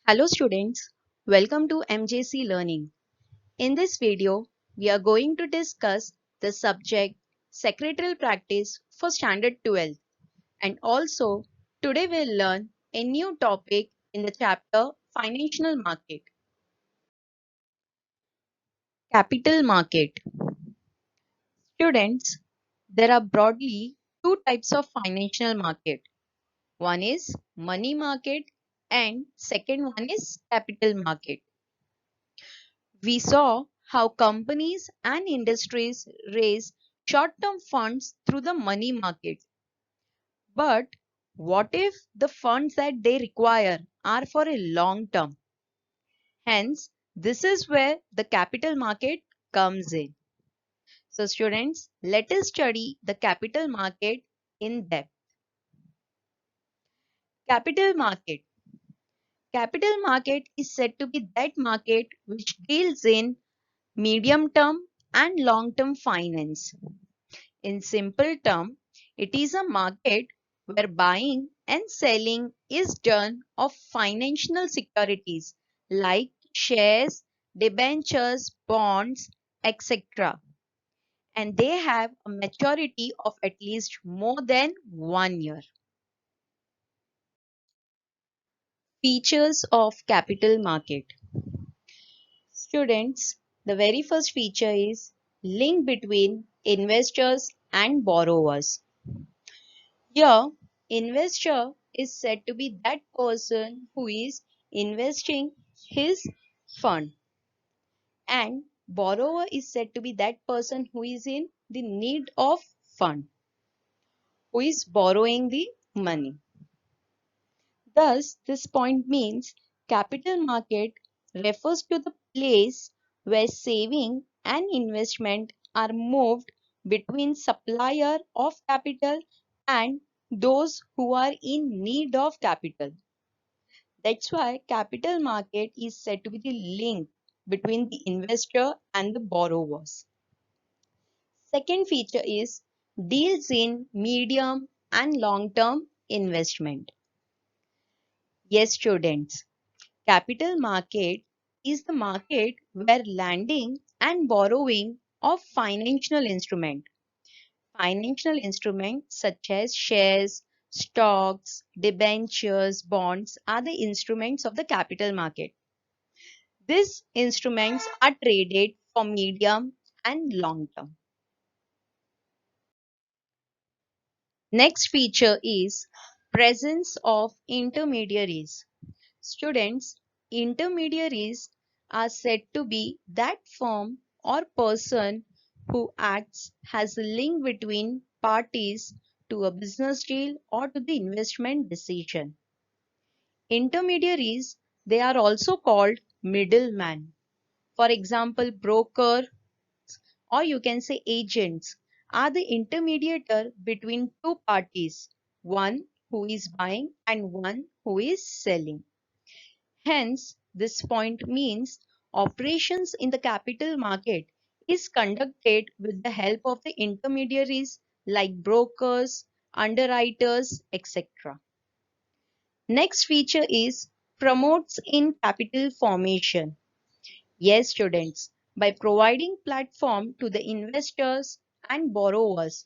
Hello students, welcome to MJC Learning. In this video, we are going to discuss the subject Secretarial Practice for Standard 12, and also today we'll learn a new topic in the chapter Financial Market. Capital Market. Students, there are broadly two types of financial market. One is money market and second one is capital market. We saw how companies and industries raise short-term funds through the money market. But what if the funds that they require are for a long term? Hence, this is where the capital market comes in. So students, let us study the capital market in depth. Capital market. Capital market is said to be that market which deals in medium term and long term finance. In simple terms, it is a market where buying and selling is done of financial securities like shares, debentures, bonds, etc. And they have a maturity of at least more than 1 year. Features of capital market. Students, the very first feature is link between investors and borrowers. Here, investor is said to be that person who is investing his fund, and borrower is said to be that person who is in the need of fund, who is borrowing the money. Thus, this point means capital market refers to the place where saving and investment are moved between supplier of capital and those who are in need of capital. That's why capital market is said to be the link between the investor and the borrowers. Second feature is deals in medium and long-term investment. Yes, students, capital market is the market where lending and borrowing of financial instruments such as shares, stocks, debentures, bonds are the instruments of the capital market. These instruments are traded for medium and long term. Next feature is presence of intermediaries. Students, intermediaries are said to be that firm or person who acts as a link between parties to a business deal or to the investment decision. Intermediaries, they are also called middlemen. For example, broker or you can say agents are the intermediator between two parties, one who is buying and one who is selling. Hence, this point means operations in the capital market is conducted with the help of the intermediaries like brokers, underwriters, etc. Next feature is promotes in capital formation. Yes, students, by providing platform to the investors and borrowers,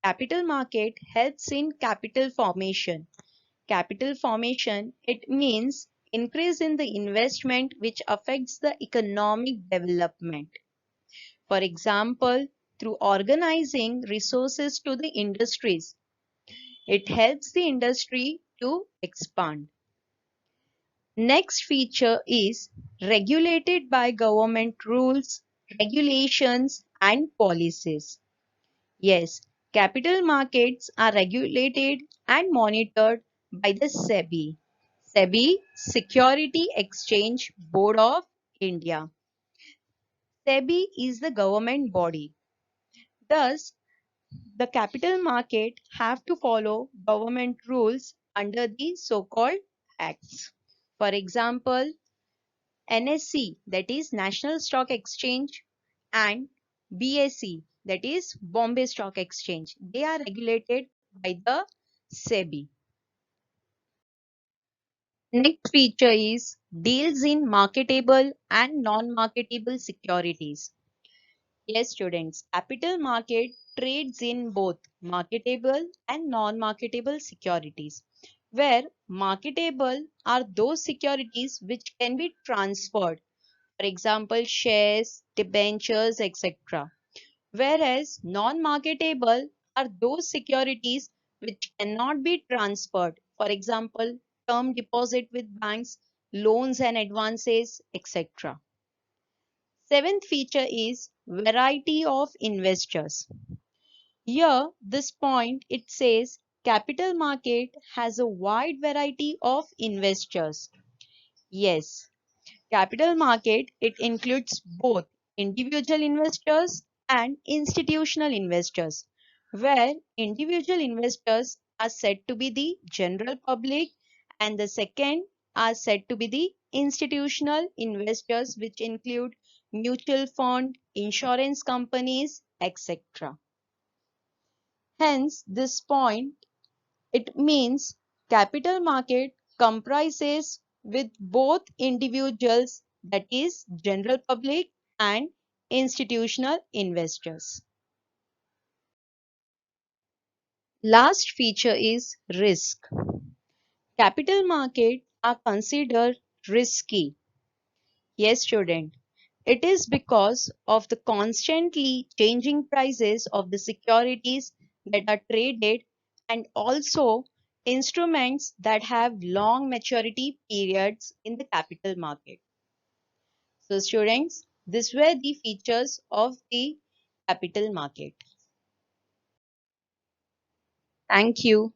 capital market helps in capital formation. Capital formation, it means increase in the investment which affects the economic development. For example, through organizing resources to the industries, it helps the industry to expand. Next feature is regulated by government rules, regulations and policies. Yes, capital markets are regulated and monitored by the SEBI. SEBI, Security Exchange Board of India. SEBI is the government body. Thus, the capital market have to follow government rules under the so-called acts. For example, NSE, that is National Stock Exchange, and BSE, that is Bombay Stock Exchange. They are regulated by the SEBI. Next feature is deals in marketable and non-marketable securities. Yes, students, capital market trades in both marketable and non-marketable securities, where marketable are those securities which can be transferred, for example, shares, debentures, etc. Whereas non-marketable are those securities which cannot be transferred, for example, term deposit with banks, loans and advances, etc. Seventh feature is variety of investors. Here, this point it says capital market has a wide variety of investors. Yes, capital market it includes both individual investors and institutional investors, where individual investors are said to be the general public and the second are said to be the institutional investors, which include mutual fund, insurance companies, etc. Hence, this point it means capital market comprises with both individuals, that is general public, and institutional investors. Last feature is risk. Capital market are considered risky. Yes, student. It is because of the constantly changing prices of the securities that are traded and also instruments that have long maturity periods in the capital market. So students, these were the features of the capital market. Thank you.